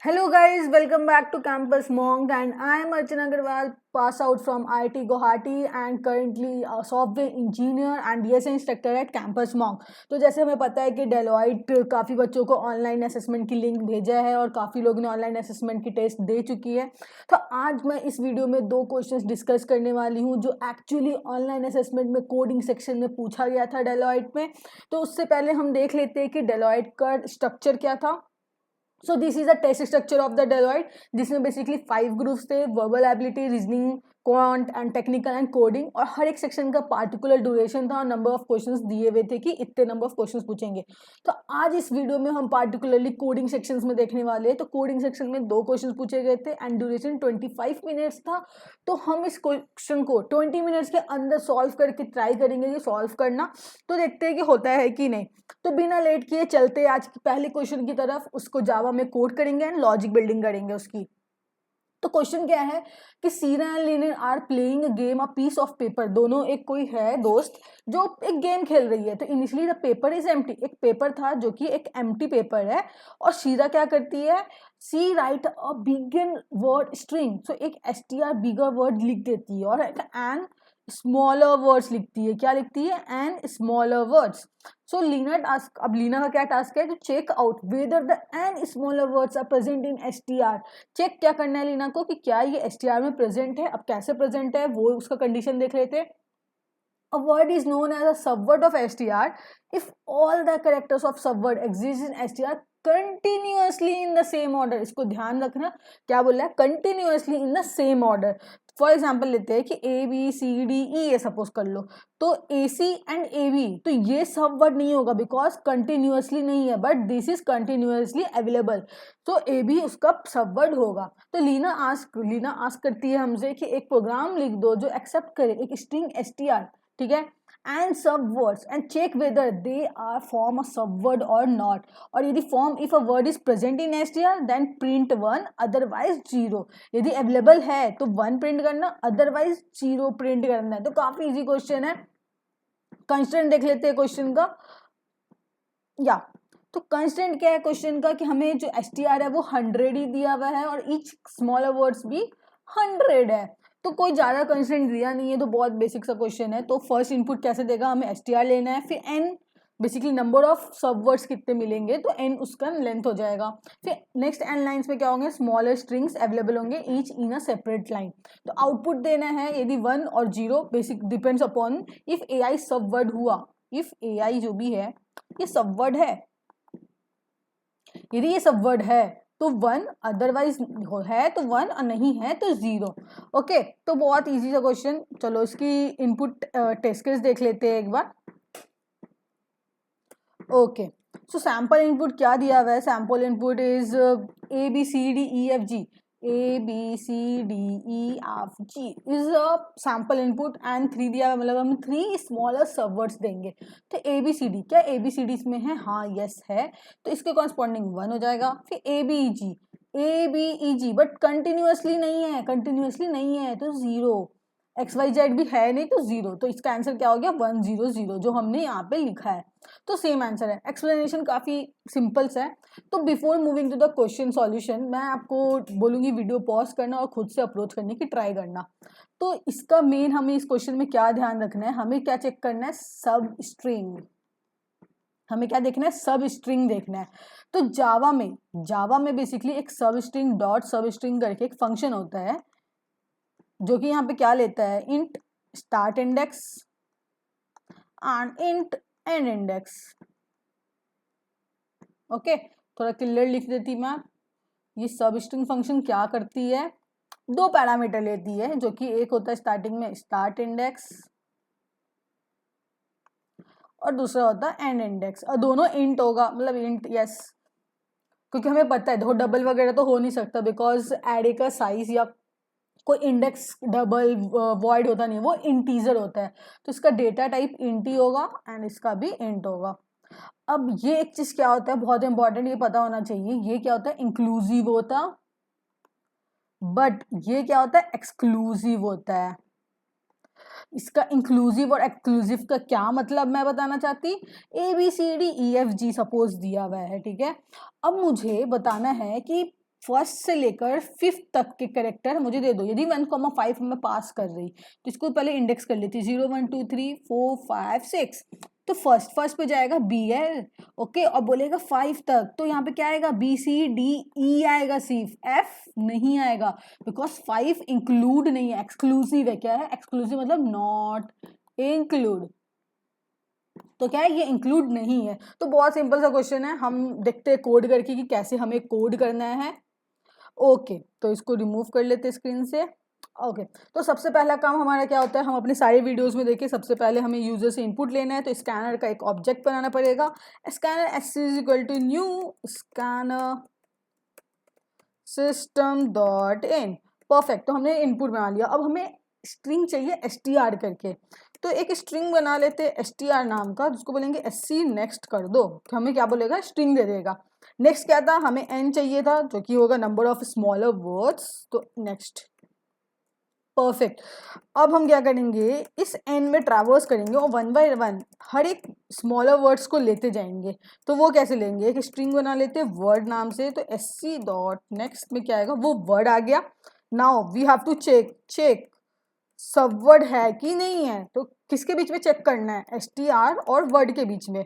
Hello guys, welcome back to Campus Monk and I am Archana Agarwal, pass out from IIT Guwahati and currently a software engineer and DSA instructor at Campus Monk। तो जैसे हमें पता है कि Deloitte काफ़ी बच्चों को online assessment की लिंक भेजा है और काफ़ी लोगों ने ऑनलाइन असेसमेंट की टेस्ट दे चुकी है। तो आज मैं इस वीडियो में 2 क्वेश्चंस डिस्कस करने वाली हूँ जो एक्चुअली ऑनलाइन असेसमेंट में कोडिंग सेक्शन में पूछा गया था डेलॉइट में। तो उससे पहले हम देख लेते हैं कि डेलॉइट का स्ट्रक्चर क्या था। So this is a test structure of the Deloitte जिसमें बेसिकली 5 ग्रुप्स थे, verbal ability, reasoning, quant and technical and coding, और हर एक सेक्शन का पार्टिकुलर ड्यूरेशन था और नंबर ऑफ क्वेश्चंस दिए हुए थे कि इतने नंबर ऑफ क्वेश्चंस पूछेंगे। तो आज इस वीडियो में हम पार्टिकुलरली कोडिंग सेक्शंस में देखने वाले हैं। तो कोडिंग सेक्शन में 2 क्वेश्चन पूछे गए थे एंड ड्यूरेशन 25 मिनट्स था। तो हम इस क्वेश्चन को 20 मिनट्स के अंदर सॉल्व करके ट्राई करेंगे ये सॉल्व करना। तो देखते हैं कि होता है कि नहीं। तो बिना लेट किए चलते आज की पहले क्वेश्चन की तरफ। उसको जावा में कोड करेंगे एंड लॉजिक बिल्डिंग करेंगे उसकी। तो क्वेश्चन क्या है कि सीरा एंड लिनन are playing a game a piece of paper. दोनों एक कोई है दोस्त जो एक गेम खेल रही है। तो initially the paper is empty, एक पेपर था जो कि एक एम्प्टी पेपर है। और शीरा क्या करती है, सी राइट अ बिगन वर्ड स्ट्रिंग। सो एक str बिगर वर्ड लिख देती है और एन स्मॉलर वर्ड्स लिखती है। क्या लिखती है, N smaller words. So Leena task, अब लीना का क्या टास्क है, to check out whether the N smaller words are present in str। Check क्या करना है लीना को कि क्या ये str में प्रेजेंट है। अब कैसे प्रेजेंट है वो उसका कंडीशन देख लेते हैं। A word is known as a subword of str if all the characters of subword exist in str continuously in the same order। इसको ध्यान रखना, क्या बोल रहा है, continuously in the same order। For example लेते हैं कि A B C D E A suppose कर लो। तो ए सी एंड ए बी, तो ये सब वर्ड नहीं होगा बिकॉज कंटिन्यूसली नहीं है, but this is continuously available. तो ए बी उसका सब वर्ड होगा। तो लीना आस्क करती है हमसे कि एक प्रोग्राम लिख दो जो एक्सेप्ट करे एक स्ट्रिंग str, ठीक है, and sub words and check whether they are form a sub word और नॉट। और यदि form if a word is present in str then print 1 otherwise 0। यदि अवेलेबल है तो 1 प्रिंट करना, अदरवाइज 0 प्रिंट करना है। तो काफी इजी क्वेश्चन है। कंस्ट्रेंट देख लेते हैं क्वेश्चन का। या तो कंस्टेंट क्या है क्वेश्चन का कि हमें जो str है वो 100 ही दिया हुआ है और ईच स्मॉलर वर्ड्स भी 100 है। तो कोई ज्यादा कंस्टेंट दिया नहीं है, तो बहुत बेसिक सा क्वेश्चन है। तो फर्स्ट इनपुट कैसे देगा, हमें str लेना है, फिर n बेसिकली नंबर ऑफ सब वर्ड्स कितने मिलेंगे तो n उसका लेंथ हो जाएगा। फिर नेक्स्ट n लाइंस में क्या होंगे, स्मॉलर स्ट्रिंग्स अवेलेबल होंगे each in a separate line. तो आउटपुट देना है यदि 1 और 0, basic depends upon if ai सब वर्ड हुआ। इफ ai जो भी है ये सब वर्ड है, यदि ये सब वर्ड है तो 1, अदरवाइज है तो 1 और नहीं है तो 0। ओके, तो बहुत इजी सा क्वेश्चन। चलो इसकी इनपुट टेस्ट केस देख लेते हैं एक बार। ओके, सो सैम्पल इनपुट क्या दिया हुआ है, sample input is A B C D E F G. A B C D E F G is a sample input and 3 दिया हुआ, मतलब हम 3 स्मॉलर सबवर्ड्स देंगे। तो ए बी सी डी, क्या ए बी सी डी इसमें है, हाँ यस है, तो इसके कॉरस्पॉन्डिंग 1 हो जाएगा। फिर A B E G, A B E G but continuously नहीं है, कंटिन्यूसली नहीं है तो 0। एक्स वाई जेड भी है नहीं तो 0। तो इसका आंसर क्या हो गया, 1 0 0 जो हमने यहाँ पे लिखा है। तो सेम आंसर है। एक्सप्लेनेशन काफी सिंपल है। तो before moving to the question solution मैं आपको बोलूंगी वीडियो पॉज करना और खुद से अप्रोच करने की ट्राई करना। तो इसका मेन हमें इस क्वेश्चन में क्या ध्यान रखना है, हमें क्या चेक करना है, सब स्ट्रिंग। हमें क्या देखना है, सब स्ट्रिंग देखना है। तो जावा में बेसिकली एक सब स्ट्रिंग डॉट सब स्ट्रिंग करके एक फंक्शन होता है जो कि यहाँ पे क्या लेता है, int start index and int and index. Okay, थोड़ा क्लियर लिख देती मैं। ये सब स्ट्रिंग फंक्शन क्या करती है, 2 पैरामीटर लेती है जो कि एक होता है स्टार्टिंग में स्टार्ट इंडेक्स और दूसरा होता है एंड इंडेक्स, और दोनों इंट होगा, मतलब इंट यस, क्योंकि हमें पता है देखो डबल वगैरह तो हो नहीं सकता बिकॉज एरे का साइज या कोई इंडेक्स डबल वॉइड होता नहीं है, वो इंटीजर होता है। तो इसका डेटा टाइप इंट ही होगा एंड इसका भी इंट होगा। अब ये एक चीज क्या होता है बहुत इंपॉर्टेंट, ये पता होना चाहिए, ये क्या होता है, इंक्लूसिव होता, बट ये क्या होता है, एक्सक्लूसिव होता है। इसका इंक्लूसिव और एक्सक्लूसिव का क्या मतलब मैं बताना चाहती, A B C D E F G suppose दिया हुआ है, ठीक है। अब मुझे बताना है कि फर्स्ट से लेकर 5th तक के कैरेक्टर मुझे दे दो। यदि 1,5 मैं पास कर रही तो इसको पहले इंडेक्स कर लेती, 0 1 2 3 4 5 6। तो फर्स्ट पे जाएगा बी है, ओके, और बोलेगा 5 तक, तो यहाँ पे क्या आएगा, बी सी डी ई आएगा, सिर्फ एफ नहीं आएगा, बिकॉज 5 इंक्लूड नहीं है, एक्सक्लूसिव है। क्या है एक्सक्लूसिव, मतलब नॉट इंक्लूड, तो क्या है ये इंक्लूड नहीं है। तो बहुत सिंपल सा क्वेश्चन है, हम देखते हैं कोड करके कि कैसे हमें कोड करना है। ओके, तो इसको रिमूव कर लेते हैं स्क्रीन से। ओके, तो सबसे पहला काम हमारा क्या होता है, हम अपने सारे वीडियोस में देखिए, सबसे पहले हमें यूजर से इनपुट लेना है, तो स्कैनर का एक ऑब्जेक्ट बनाना पड़ेगा। Scanner S is equal to new scanner system dot in. Perfect, तो हमने इनपुट बना लिया। अब हमें स्ट्रिंग चाहिए str करके, तो एक स्ट्रिंग बना लेते हैं str नाम का, जिसको बोलेंगे sc नेक्स्ट कर दो, तो हमें क्या बोलेगा, स्ट्रिंग दे देगा। नेक्स्ट क्या था, हमें n चाहिए था, जो कि होगा नंबर ऑफ स्मॉलर वर्ड्स, तो नेक्स्ट। परफेक्ट, अब हम क्या करेंगे, इस n में ट्रैवर्स करेंगे और 1 बाय 1 हर एक स्मॉलर वर्ड्स को लेते जाएंगे। तो वो कैसे लेंगे, एक स्ट्रिंग बना लेते हैं वर्ड नाम से, तो sc डॉट नेक्स्ट में क्या आएगा, वो वर्ड आ गया। Now we have to check sub word है कि नहीं है, तो किसके बीच में चेक करना है, str और वर्ड के बीच में।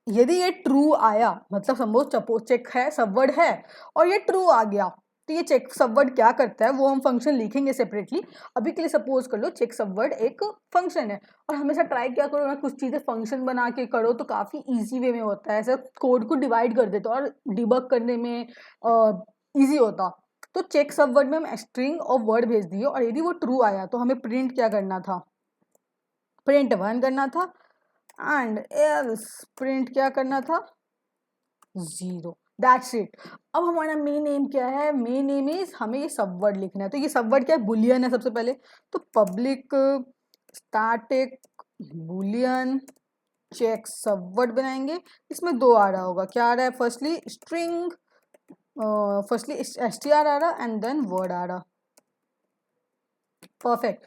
यदि ये ट्रू आया, मतलब सपोज चेक है सब वर्ड है और ये ट्रू आ गया, तो ये चेक सब वर्ड क्या करता है वो हम फंक्शन लिखेंगे सेपरेटली। अभी के लिए सपोज कर लो चेक सब वर्ड एक फंक्शन है, और हमेशा ट्राई क्या करो ना, कुछ चीजें फंक्शन बना के करो तो काफी इजी वे में होता है, ऐसा कोड को डिवाइड कर देते और डिबग करने में इजी होता। तो चेक सब वर्ड में हम स्ट्रिंग और वर्ड भेज दिए, और यदि वो ट्रू आया तो हमें प्रिंट क्या करना था, प्रिंट 1 करना था, एंड एल्स प्रिंट क्या करना था, 0। That's it. अब हमारा मेन एम क्या है, मेन एम इज हमें ये सब वर्ड लिखना है। तो ये सब वर्ड क्या है, बुलियन है सबसे पहले, तो public static Boolean check sub word बनाएंगे। इसमें 2 आ रहा होगा, क्या आ रहा है, फर्स्टली स्ट्रिंग, फर्स्टली str आ रहा एंड देन वर्ड आ रहा। परफेक्ट।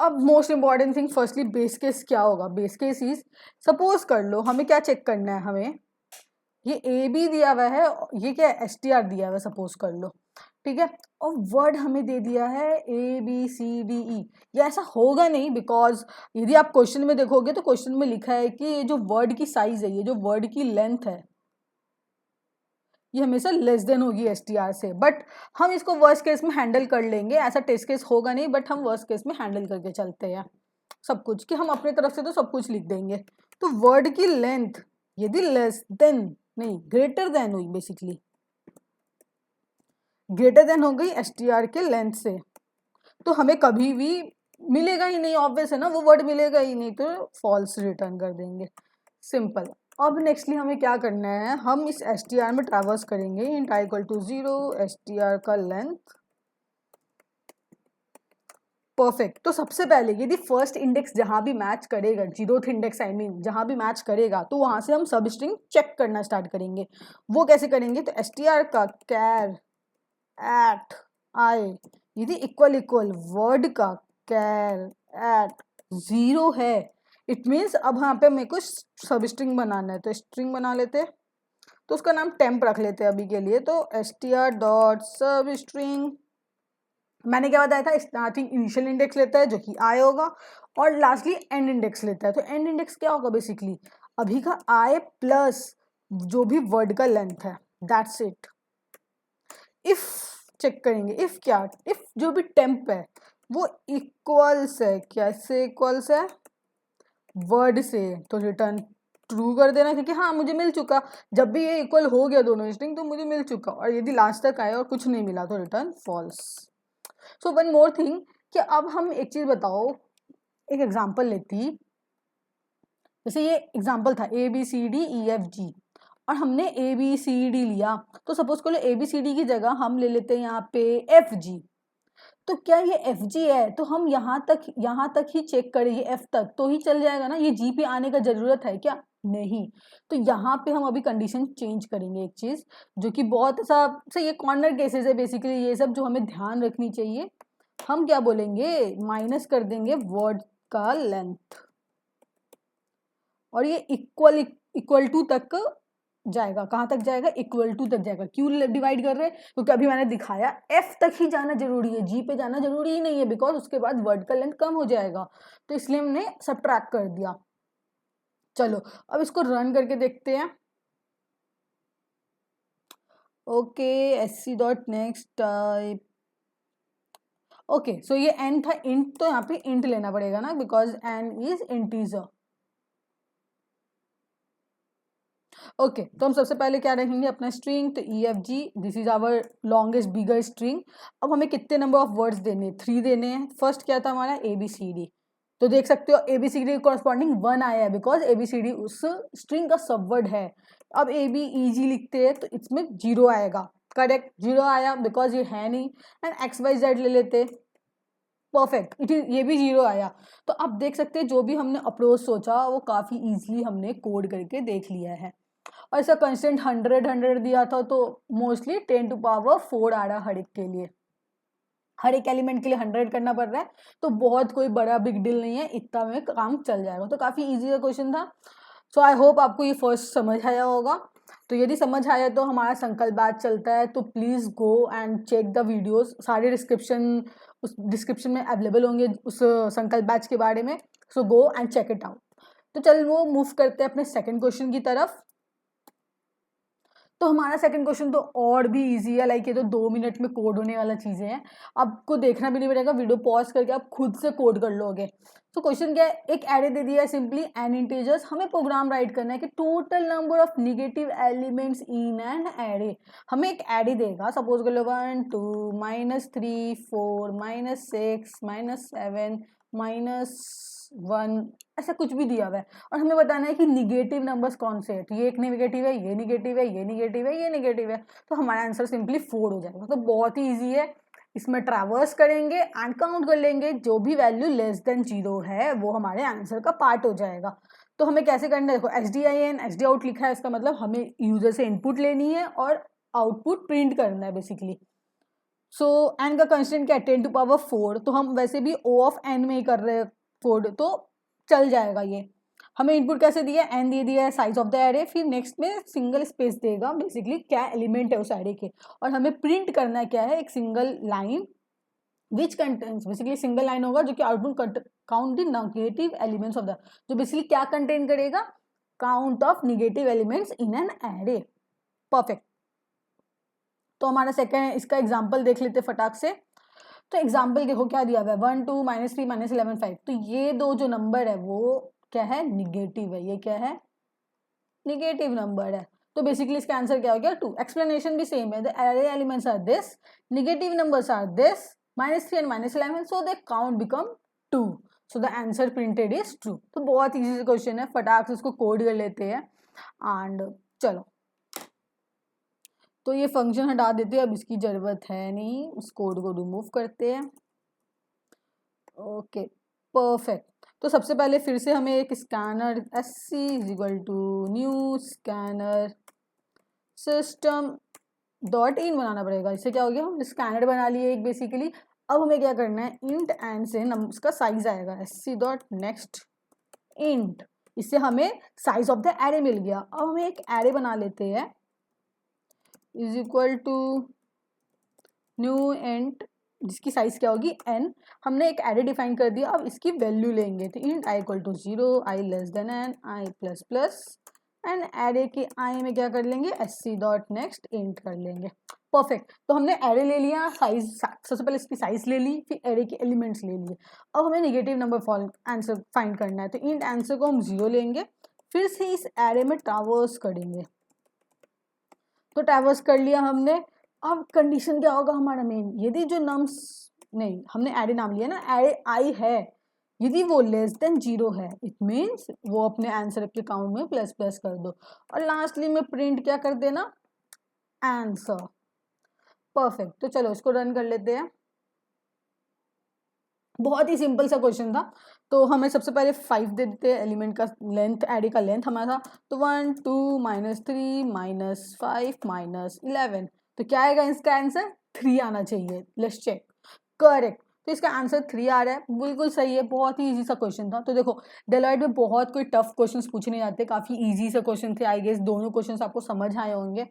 अब most important thing, firstly base case क्या होगा, बेस केस इज, सपोज कर लो हमें क्या चेक करना है, हमें ये ए बी दिया हुआ है, ये क्या है str दिया हुआ है, सपोज कर लो, ठीक है, और वर्ड हमें दे दिया है ए बी सी डी ई। ये ऐसा होगा नहीं, बिकॉज यदि आप क्वेश्चन में देखोगे तो क्वेश्चन में लिखा है कि ये जो वर्ड की साइज है, ये जो वर्ड की लेंथ है, ये हमेशा लेस देन होगी str से। बट हम इसको वर्स्ट केस में हैंडल कर लेंगे, ऐसा टेस्ट केस होगा नहीं, बट हम वर्स्ट केस में हैंडल करके चलते हैं सब कुछ, कि हम अपने तरफ से तो सब कुछ लिख देंगे। तो वर्ड की लेंथ यदि लेस देन नहीं ग्रेटर देन हुई, बेसिकली ग्रेटर देन हो गई str के लेंथ से, तो हमें कभी भी मिलेगा ही नहीं, ऑब्वियस है ना, वो वर्ड मिलेगा ही नहीं, तो फॉल्स रिटर्न कर देंगे, सिंपल। अब नेक्स्टली हमें क्या करना है, हम इस str में ट्रैवर्स करेंगे, int i equal to 0 str का लेंथ। परफेक्ट, तो सबसे पहले यदि फर्स्ट इंडेक्स जहां भी मैच करेगा, 0th इंडेक्स आई मीन जहां भी मैच करेगा, तो वहां से हम सब स्ट्रिंग चेक करना स्टार्ट करेंगे। वो कैसे करेंगे, तो str का कैर एट आई यदि इक्वल वर्ड का कैर एट 0 है, इट मीन्स अब यहाँ पे मेरे को सब स्ट्रिंग बनाना है, तो स्ट्रिंग बना लेते हैं, तो उसका नाम टेम्प रख लेते हैं अभी के लिए। तो str डॉट सब स्ट्रिंग, मैंने क्या बताया था, स्टार्टिंग इनिशियल इंडेक्स लेता है जो कि आई होगा, और लास्टली एंड इंडेक्स लेता है। तो एंड इंडेक्स क्या होगा, बेसिकली अभी का आई प्लस जो भी वर्ड का लेंथ है, दैट्स इट। इफ चेक करेंगे, इफ क्या, इफ जो भी टेम्प है वो इक्वल्स है, कैसे इक्वल्स है, वर्ड से, तो रिटर्न ट्रू कर देना, क्योंकि हाँ मुझे मिल चुका, जब भी ये इक्वल हो गया दोनों स्ट्रिंग तो मुझे मिल चुका, और यदि लास्ट तक आया और कुछ नहीं मिला तो return false. So one more thing, कि अब हम एक चीज बताओ, एक एग्जांपल लेती, जैसे ये एग्जांपल था A B C D E F G, और हमने ए बी सी डी लिया, तो सपोज कर लो ए बी सी डी की जगह हम ले लेते हैं यहाँ पे एफ जी। तो क्या ये एफ जी है, तो हम यहाँ तक ही चेक करें, ये एफ तक तो ही चल जाएगा ना, ये जी पे आने का जरूरत है क्या, नहीं। तो यहाँ पे हम अभी कंडीशन चेंज करेंगे, एक चीज जो कि बहुत ऐसा ये कॉर्नर केसेस है बेसिकली, ये सब जो हमें ध्यान रखनी चाहिए। हम क्या बोलेंगे, माइनस कर देंगे वर्ड का लेंथ, और ये इक्वल टू तक जाएगा, कहाँ तक जाएगा, इक्वल टू तक जाएगा। क्यों डिवाइड कर रहे हैं, क्योंकि अभी मैंने दिखाया एफ तक ही जाना जरूरी है, जी पे जाना जरूरी ही नहीं है, बिकॉज उसके बाद वर्ड का लेंथ कम हो जाएगा, तो इसलिए हमने सबट्रैक्ट कर दिया। चलो अब इसको रन करके देखते हैं। Okay, sc dot next type. Okay, so ये n था इंट, तो यहाँ पे इंट लेना पड़ेगा ना, because n is integer. Okay, तो हम सबसे पहले क्या रखेंगे अपना स्ट्रिंग, तो EFG, this is our longest bigger string. अब हमें कितने नंबर ऑफ वर्ड्स देने हैं, 3 देने हैं। फर्स्ट क्या था हमारा ABCD, तो देख सकते हो ABCD कॉरस्पॉन्डिंग 1 आया है, बिकॉज ABCD उस स्ट्रिंग का सब वर्ड है। अब ABEG लिखते हैं तो इसमें 0 आएगा, करेक्ट, 0 आया बिकॉज ये है नहीं। एंड XYZ ले लेते, परफेक्ट, इट इज, ये भी 0 आया। तो अब देख सकते हैं जो भी हमने अप्रोच सोचा वो काफी इजीली हमने कोड करके देख लिया है। और ऐसा कंस्टेंट 100 दिया था, तो मोस्टली 10 टू पावर 4 आ रहा हर एक के लिए, हर एक एलिमेंट के लिए 100 करना पड़ रहा है, तो बहुत कोई बड़ा बिग डील नहीं है, इतना में काम चल जाएगा। तो काफ़ी इजी का क्वेश्चन था। सो आई होप आपको ये फर्स्ट समझ आया होगा। तो यदि समझ आया तो हमारा संकल्प बैच चलता है, तो please go and check the videos, सारे उस डिस्क्रिप्शन में अवेलेबल होंगे उस संकल्प बैच के बारे में। So go and check it out. तो चल वो मूव करते हैं अपने सेकंड क्वेश्चन की तरफ। तो हमारा सेकंड क्वेश्चन तो और भी इजी है, लाइक ये तो 2 मिनट में कोड होने वाला चीज़ें हैं, आपको देखना भी नहीं पड़ेगा, वीडियो पॉज करके आप खुद से कोड कर लोगे। तो क्वेश्चन क्या है, एक एरे दे दिया है सिंपली एन इंटीजर्स, हमें प्रोग्राम राइट करना है कि total number of negative elements in an array. हमें एक एरे देगा, सपोज कर लो 1 2 -3 4 -6 -7 -1, ऐसा कुछ भी दिया हुआ है, और हमें बताना है कि निगेटिव नंबर्स कौन से हैं। तो ये एक निगेटिव है, ये निगेटिव है, ये निगेटिव है, ये निगेटिव है, तो हमारा आंसर सिंपली 4 हो जाएगा। तो बहुत ही ईजी है, इसमें ट्रैवर्स करेंगे एंड काउंट कर लेंगे, जो भी वैल्यू लेस देन 0 है वो हमारे आंसर का पार्ट हो जाएगा। तो हमें कैसे करना है, देखो SDIN SD आउट लिखा है, इसका मतलब हमें यूजर से इनपुट लेनी है और आउटपुट प्रिंट करना है बेसिकली। सो एन का कंस्टेंट क्या है, 10 टू पावर 4, तो हम वैसे भी O ऑफ n में ही कर रहे हैं कोड, तो चल जाएगा ये। हमें इनपुट कैसे दिया, n दे दिया है, साइज ऑफ द एरे, फिर नेक्स्ट में सिंगल स्पेस देगा, बेसिकली क्या एलिमेंट है उस एरे के, और हमें प्रिंट करना क्या है, एक single line which contains, basically single line होगा जो कि output count the negative elements of the, जो बेसिकली क्या कंटेन करेगा, count of negative elements in an array. Perfect. तो हमारा सेकंड, इसका एग्जाम्पल देख लेते फटाक से। तो एग्जाम्पल देखो क्या दिया हुआ है, 1 2 -3 -11 5, तो ये दो जो नंबर है वो क्या है, निगेटिव है, ये क्या है, निगेटिव नंबर है। तो बेसिकली इसका आंसर क्या हो गया, 2। एक्सप्लेनेशन भी सेम है, the array elements are this, negative numbers are this, -3 and -11, so they count become 2, so the answer printed is true। तो बहुत इजी क्वेश्चन है, फटाक से इसको कोड कर लेते हैं। एंड चलो, तो ये फंक्शन हटा देते हैं, अब इसकी ज़रूरत है नहीं, उस कोड को रिमूव करते हैं। Okay, perfect. तो सबसे पहले फिर से हमें एक scanner SC = new scanner system dot in बनाना पड़ेगा। इससे क्या हो गया, हम स्कैनर बना लिए एक बेसिकली। अब हमें क्या करना है, इंट एन से उसका साइज आएगा, SC.next इंट, इससे हमें साइज ऑफ द एरे मिल गया। अब हमें एक एरे बना लेते हैं, = न्यू इंट, जिसकी साइज क्या होगी, n। हमने एक एरे डिफाइन कर दिया, अब इसकी वैल्यू लेंगे, तो int i = 0, i less than n, i plus plus, and array के i में क्या कर लेंगे, SC.next इंट कर लेंगे। परफेक्ट। तो हमने एरे ले लिया, साइज, सबसे पहले इसकी साइज ले ली, फिर एरे के एलिमेंट्स ले लिए। अब हमें नेगेटिव नंबर आंसर फाइंड करना है, तो इंट आंसर को हम 0 लेंगे, फिर से इस एरे में ट्रैवर्स करेंगे। तो ट्रैवर्स कर लिया हमने। अब कंडीशन क्या होगा हमारा मेन, यदि जो नम्स, नहीं हमने एरे नाम लिया ना, एरे आई है, यदि वो लेस देन 0 है, इट मीन्स वो अपने आंसर के काउंट में प्लस प्लस कर दो, और लास्टली में प्रिंट क्या कर देना, आंसर। परफेक्ट। तो चलो इसको रन कर लेते हैं। बहुत ही सिंपल सा क्वेश्चन था। तो हमें सबसे पहले 5 दे देते हैं, एलिमेंट का लेंथ, एरे का लेंथ हमारा। तो 1 2 -3 -5 -11, तो क्या आएगा इसका आंसर, 3 आना चाहिए। Let's check, correct. तो इसका आंसर 3 आ रहा है, बिल्कुल सही है, बहुत ही ईजी सा क्वेश्चन था। तो देखो डेलॉयट में बहुत कोई टफ क्वेश्चंस पूछे नहीं जाते, काफ़ी ईजी से क्वेश्चन थे। आई गेस दोनों क्वेश्चंस आपको समझ आए होंगे।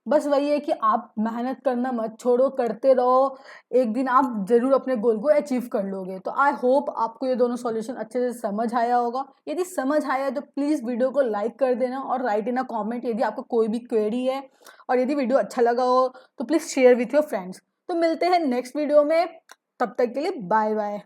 बस वही है कि आप मेहनत करना मत छोड़ो, करते रहो, एक दिन आप जरूर अपने गोल को अचीव कर लोगे। तो आई होप आपको ये दोनों सॉल्यूशन अच्छे से समझ आया होगा। यदि समझ आया तो प्लीज़ वीडियो को लाइक कर देना और राइट इन अ कॉमेंट यदि आपको कोई भी क्वेरी है। और यदि वीडियो अच्छा लगा हो तो please share with your friends. तो मिलते हैं नेक्स्ट वीडियो में, तब तक के लिए बाय बाय।